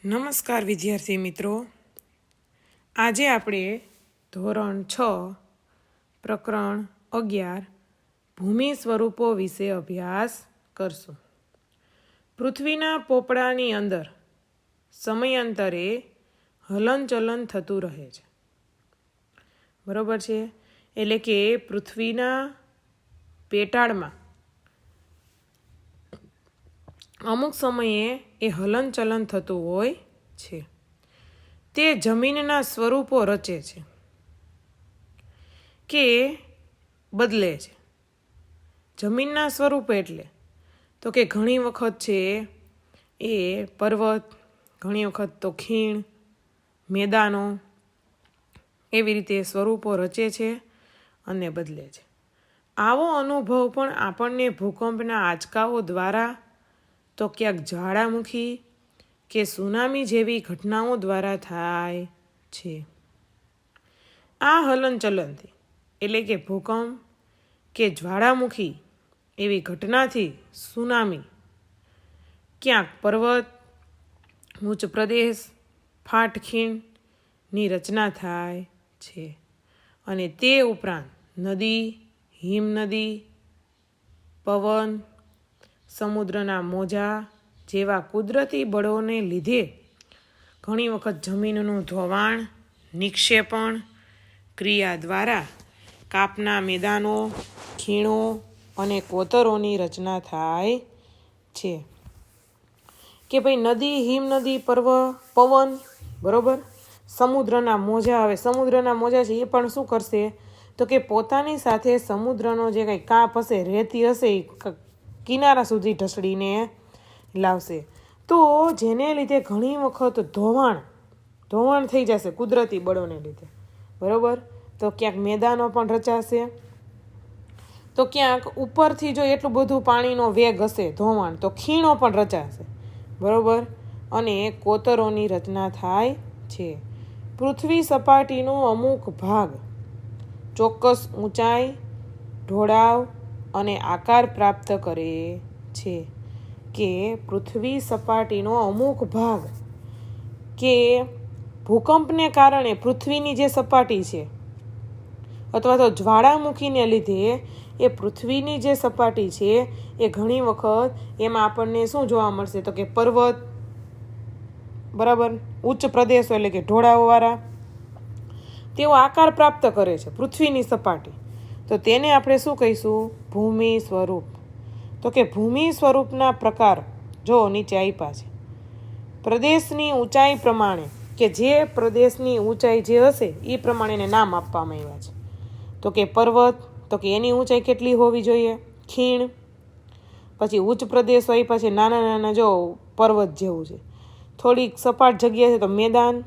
નમસ્કાર વિદ્યાર્થી મિત્રો, આજે આપણે ધોરણ 6 પ્રકરણ 11 ભૂમિ સ્વરૂપો વિશે અભ્યાસ કરશું. પૃથ્વીના પોપડાની અંદર સમયાંતરે હલનચલન થતું રહે છે. બરોબર છે? એટલે કે પૃથ્વીના પેટાળમાં અમુક સમયે એ હલનચલન થતું હોય છે. તે જમીનના સ્વરૂપો રચે છે કે બદલે છે. જમીનના સ્વરૂપ એટલે તો કે ઘણી વખત છે એ પર્વત, ઘણી વખત તો ખીણ, મેદાનો, એવી રીતે સ્વરૂપો રચે છે અને બદલે છે. આવો અનુભવ પણ આપણને ભૂકંપના આંચકાઓ દ્વારા તો ક્યાંક જ્વાળામુખી કે સુનામી જેવી ઘટનાઓ દ્વારા થાય છે. આ હલનચલનથી એટલે કે ભૂકંપ કે જ્વાળામુખી એવી ઘટનાથી સુનામી, ક્યાંક પર્વત, ઉચ્ચ પ્રદેશ, ફાટખીણની રચના થાય છે. અને તે ઉપરાંત નદી, હિમનદી, પવન, સમુદ્રના મોજા જેવા કુદરતી બળોને લીધે ઘણી વખત જમીનનું ધોવાણ, નિક્ષેપણ ક્રિયા દ્વારા કાપના મેદાનો, ખીણો અને કોતરોની રચના થાય છે. કે ભાઈ નદી, હિમનદી, પવન, બરોબર, સમુદ્રના મોજા. હવે સમુદ્રના મોજા છે એ પણ શું કરશે તો કે પોતાની સાથે સમુદ્રનો જે કંઈ કાપ હશે, રેતી હશે, એ કિનારા સુધી ઢસડીને લાવશે. તો જેને લીધે ઘણી વખત ધોવાણ થઈ જશે કુદરતી બળોને લીધે. બરોબર? તો ક્યાંક મેદાનો પણ રચાશે, તો ક્યાંક ઉપરથી જો એટલું બધું પાણીનો વેગ હશે, ધોવાણ, તો ખીણો પણ રચાશે. બરોબર? અને કોતરોની રચના થાય છે. પૃથ્વી સપાટીનો અમુક ભાગ ચોક્કસ ઊંચાઈ, ઢોળાવ અને આકાર પ્રાપ્ત કરે છે. કે પૃથ્વી સપાટીનો અમુક ભાગ કે ભૂકંપને કારણે પૃથ્વીની જે સપાટી છે અથવા તો જ્વાળામુખીને લીધે એ પૃથ્વીની જે સપાટી છે એ ઘણી વખત એમાં આપણને શું જોવા મળશે તો કે પર્વત, બરાબર, ઉચ્ચ પ્રદેશો એટલે કે ઢોળાવવાળા, તેઓ આકાર પ્રાપ્ત કરે છે પૃથ્વીની સપાટી. તો તેને આપણે શું કહીશું? ભૂમિ સ્વરૂપ. તો કે ભૂમિ સ્વરૂપના પ્રકાર જો નીચે આપ્યા છે. પ્રદેશની ઊંચાઈ પ્રમાણે, કે જે પ્રદેશની ઊંચાઈ જે હશે એ પ્રમાણે એને નામ આપવામાં આવ્યા છે. તો કે પર્વત, તો કે એની ઊંચાઈ કેટલી હોવી જોઈએ? ખીણ, પછી ઉચ્ચ પ્રદેશો આપ્યા છે, નાના નાના જો પર્વત જેવું છે. થોડીક સપાટ જગ્યા છે તો મેદાન.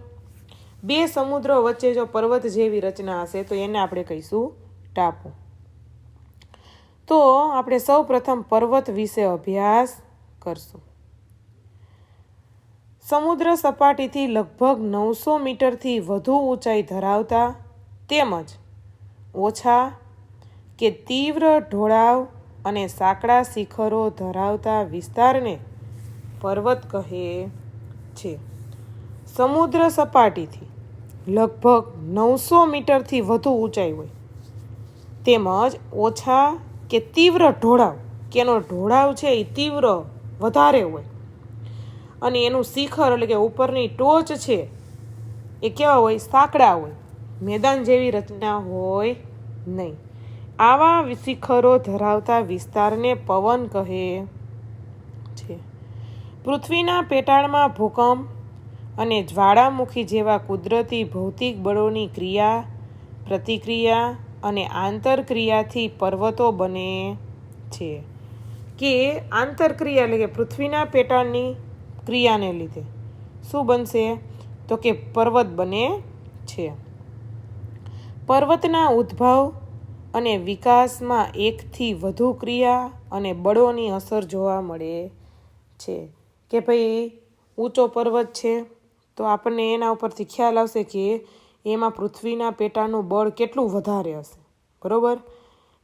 બે સમુદ્રો વચ્ચે જો પર્વત જેવી રચના હશે તો એને આપણે કહીશું ટાપુ. તો આપણે સૌ પ્રથમ પર્વત વિશે અભ્યાસ કરશું. સમુદ્ર સપાટીથી લગભગ 900 મીટરથી વધુ ઊંચાઈ ધરાવતા તેમજ ઓછા કે તીવ્ર ઢોળાવ અને સાંકડા શિખરો ધરાવતા વિસ્તારને પર્વત કહે છે. સમુદ્ર સપાટીથી લગભગ 900 મીટરથી વધુ ઊંચાઈ હોય તેમજ ઓછા કે તીવ્ર ઢોળાવ, કે એનો ઢોળાવ છે એ તીવ્ર વધારે હોય અને એનું શિખર એટલે કે ઉપરની ટોચ છે એ કેવા હોય? સાંકડા હોય, મેદાન જેવી રચના હોય નહીં. આવા શિખરો ધરાવતા વિસ્તારને પવન કહે છે. પૃથ્વીના પેટાળમાં ભૂકંપ અને જ્વાળામુખી જેવા કુદરતી ભૌતિક બળોની ક્રિયા, પ્રતિક્રિયા અને આંતરક્રિયાથી પર્વતો બને છે. કે આંતરક્રિયા એટલે કે પૃથ્વીના પેટાળની ક્રિયાને લીધે શું બનશે તો કે પર્વત બને છે. પર્વતના ઉદ્ભવ અને વિકાસમાં એકથી વધુ ક્રિયા અને બળોની અસર જોવા મળે છે. કે ભાઈ ઊંચો પર્વત છે તો આપણને એના ઉપરથી ખ્યાલ આવશે કે એમાં પૃથ્વીના પેટાળનું બળ કેટલું વધારે હશે. બરોબર?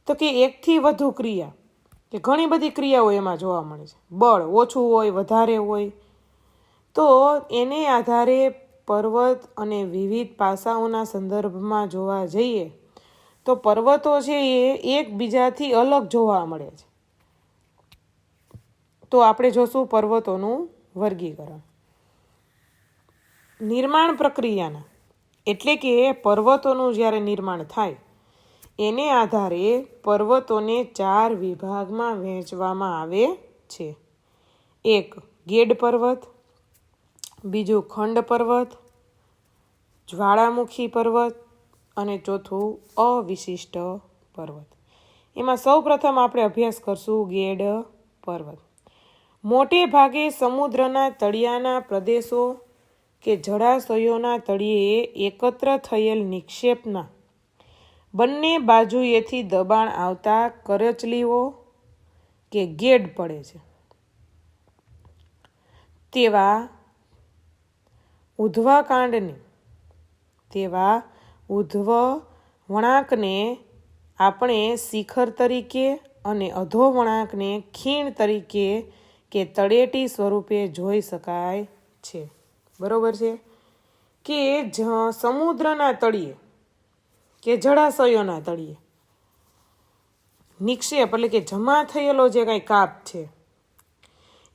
તો કે એકથી વધુ ક્રિયા, કે ઘણી બધી ક્રિયાઓ એમાં જોવા મળે છે. બળ ઓછું હોય, વધારે હોય, તો એને આધારે પર્વત અને વિવિધ પાસાઓના સંદર્ભમાં જોવા જઈએ તો પર્વતો છે એ એકબીજાથી અલગ જોવા મળે છે. તો આપણે જોશું પર્વતોનું વર્ગીકરણ. નિર્માણ પ્રક્રિયાના એટલે કે પર્વતોનું જ્યારે નિર્માણ થાય એને આધારે પર્વતોને 4 વિભાગમાં વહેંચવામાં આવે છે. એક ગેડ પર્વત, બીજું ખંડ પર્વત, જ્વાળામુખી પર્વત અને ચોથું અવિશિષ્ટ પર્વત. એમાં સૌપ્રથમ આપણે અભ્યાસ કરશું ગેડ પર્વત. મોટે ભાગે સમુદ્રના તળિયાના પ્રદેશો કે જળાશયોના તળિયે એકત્ર થયેલ નિક્ષેપના બંને બાજુએથી દબાણ આવતા કરચલીઓ કે ગેડ પડે છે તેવા ઉધ્વ વળાંકને આપણે શિખર તરીકે અને અધો વળાંકને ખીણ તરીકે કે તળેટી સ્વરૂપે જોઈ શકાય છે. બરોબર છે કે સમુદ્રના તળિયે કે જળાશયોના તળિયે નિક્ષેપ એટલે કે જમા થયેલો જે કાંઈ કાપ છે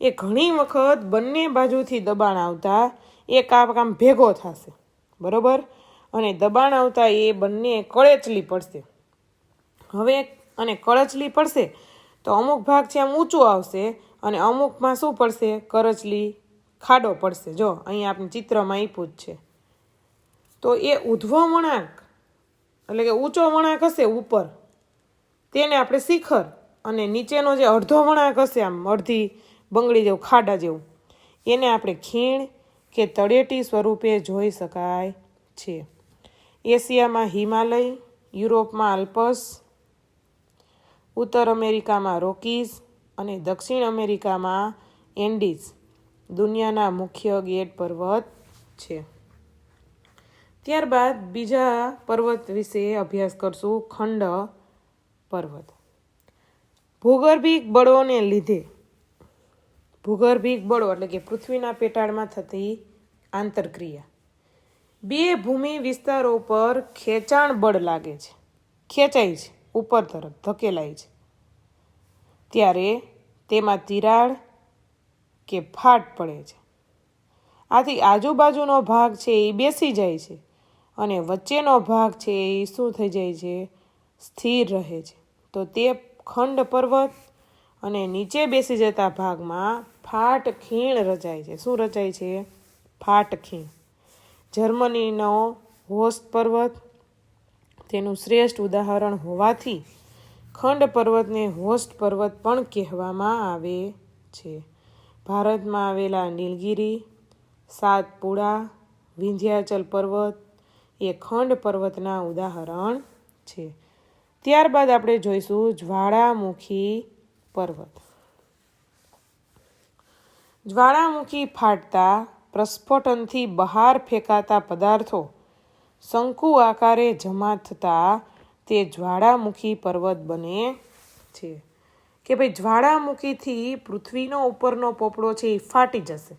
એ ઘણી વખત બંને બાજુથી દબાણ આવતા એ કાપ આમ ભેગો થશે. બરોબર, અને દબાણ આવતા એ બંને કળેચલી પડશે. હવે અને કળચલી પડશે તો અમુક ભાગ છે આમ ઊંચો આવશે અને અમુકમાં શું પડશે, કરચલી ખાડો પડશે. જો અહીંયા આપણે ચિત્રમાં આપ્યું જ છે. તો એ ઉધ્વ વળાંક એટલે કે ઊંચો વળાંક હશે ઉપર તેને આપણે શિખર, અને નીચેનો જે અડધો વળાંક હશે આમ અડધી બંગડી જેવું ખાડા જેવું એને આપણે ખીણ કે તળેટી સ્વરૂપે જોઈ શકાય છે. એશિયામાં હિમાલય, યુરોપમાં આલ્પ્સ, ઉત્તર અમેરિકામાં રોકીઝ અને દક્ષિણ અમેરિકામાં એન્ડીઝ દુનિયાના મુખ્ય ગેડ પર્વત છે. ત્યારબાદ બીજા પર્વત વિશે અભ્યાસ કરશું, ખંડ પર્વત. ભૂગર્ભિક બળોને લીધે, ભૂગર્ભિક બળો એટલે કે પૃથ્વીના પેટાળમાં થતી આંતરક્રિયા, બે ભૂમિ વિસ્તારો પર ખેંચાણ બળ લાગે છે, ખેંચાય છે, ઉપર તરફ ધકેલાય છે, ત્યારે તેમાં તિરાડ કે ફાટ પડે છે. આથી આજુબાજુનો ભાગ છે એ બેસી જાય છે અને વચ્ચેનો ભાગ છે એ શું થઈ જાય છે, સ્થિર રહે છે. તો તે ખંડ પર્વત અને નીચે બેસી જતા ભાગમાં ફાટ ખીણ રચાય છે. શું રચાય છે, ફાટ ખીણ. જર્મનીનો હોસ્ટ પર્વત તેનું શ્રેષ્ઠ ઉદાહરણ હોવાથી ખંડ પર્વતને હોસ્ટ પર્વત પણ કહેવામાં આવે છે. ભારતમાં આવેલા નીલગિરી, સાતપુડા, વિંધ્યાચલ પર્વત એ ખંડ પર્વતના ઉદાહરણ છે. ત્યારબાદ આપણે જોઈશું જ્વાળામુખી પર્વત. જ્વાળામુખી ફાટતા પ્રસ્ફોટનથી બહાર ફેંકાતા પદાર્થો શંકુ આકારે જમા થતા તે જ્વાળામુખી પર્વત બને છે. કે ભાઈ જ્વાળામુખીથી પૃથ્વીનો ઉપરનો પોપડો છે એ ફાટી જશે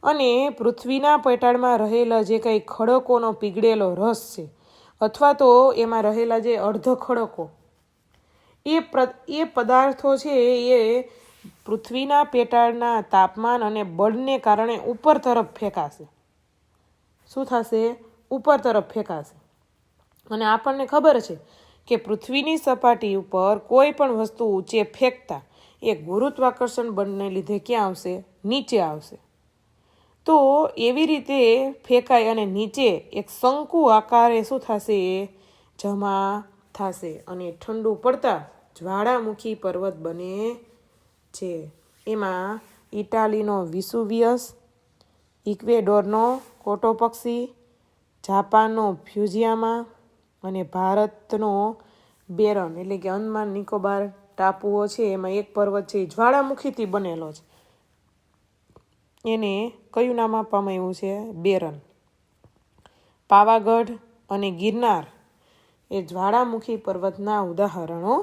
અને પૃથ્વીના પેટાળમાં રહેલા જે કંઈ ખડકોનો પીગળેલો રસ છે અથવા તો એમાં રહેલા જે અર્ધ ખડકો એ પદાર્થો છે એ પૃથ્વીના પેટાળના તાપમાન અને બળને કારણે ઉપર તરફ ફેંકાશે. શું થશે, ઉપર તરફ ફેંકાશે. અને આપણને ખબર છે કે પૃથ્વીની સપાટી ઉપર કોઈ પણ વસ્તુ ઊંચે ફેંકતા એ ગુરુત્વાકર્ષણ બળને લીધે ક્યાં આવશે, નીચે આવશે. તો એવી રીતે ફેંકાય અને નીચે એક શંકુ આકારે શું થશે, એ જમા થશે અને ઠંડુ પડતા જ્વાળામુખી પર્વત બને છે. એમાં ઇટાલીનો વિસુવિયસ, ઇક્વેડોરનો કોટોપક્ષી, જાપાનનો ફ્યુજીયામા અને ભારતનો બેરન એટલે કે અંદમાન નિકોબાર ટાપુઓ છે એમાં એક પર્વત છે એ જ્વાળામુખીથી બનેલો છે. એને કયું નામ આપવામાં આવ્યું છે, બેરન. પાવાગઢ અને ગિરનાર એ જ્વાળામુખી પર્વતના ઉદાહરણો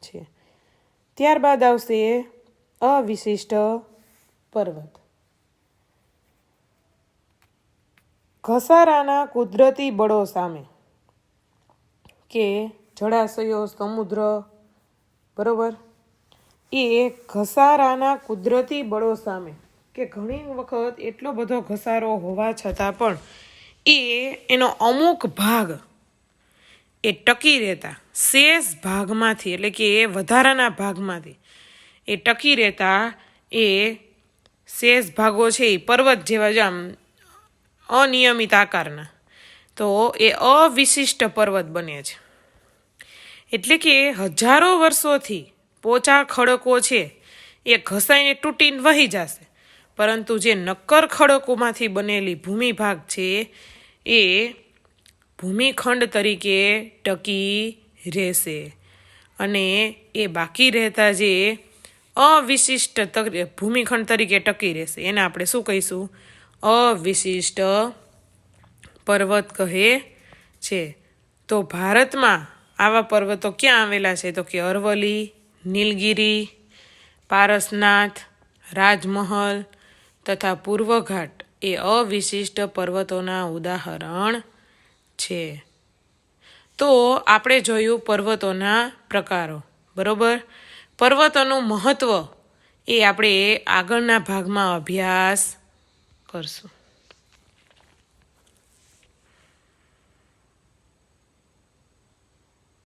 છે. ત્યારબાદ આવશે અવિશિષ્ટ પર્વત. ઘસારાના કુદરતી બળો સામે, કે જળાશયો, સમુદ્ર, બરોબર, એ ઘસારાના કુદરતી બળો સામે, કે ઘણી વખત એટલો બધો ઘસારો હોવા છતાં પણ એનો અમુક ભાગ એ ટકી રહેતા, શેષ ભાગમાંથી, એટલે કે એ વધારાના ભાગમાંથી એ ટકી રહેતા એ શેષ ભાગો છે એ પર્વત જેવા જ આમ અનિયમિત આકારના, તો એ અવિશિષ્ટ પર્વત બને છે. એટલે કે હજારો વર્ષોથી પોચા ખડકો છે એ ઘસાઈને તૂટીને વહી જશે, પરંતુ જે નક્કર ખડકોમાંથી બનેલી ભૂમિભાગ છે એ ભૂમિખંડ તરીકે ટકી રહેશે, અને એ બાકી રહેતા જે અવિશિષ્ટ ભૂમિખંડ તરીકે ટકી રહેશે એને આપણે શું કહીશું? અવિશિષ્ટ પર્વત કહે છે. તો ભારતમાં આવા પર્વતો ક્યાં આવેલા છે? તો કે અરવલ્લી, નીલગિરી, પારસનાથ, રાજમહલ તથા પૂર્વઘાટ એ અવિશિષ્ટ પર્વતોના ઉદાહરણ છે. તો આપણે જોયું પર્વતોના પ્રકારો, બરોબર. પર્વતોનું મહત્વ એ આપણે આગળના ભાગમાં અભ્યાસ કરશું.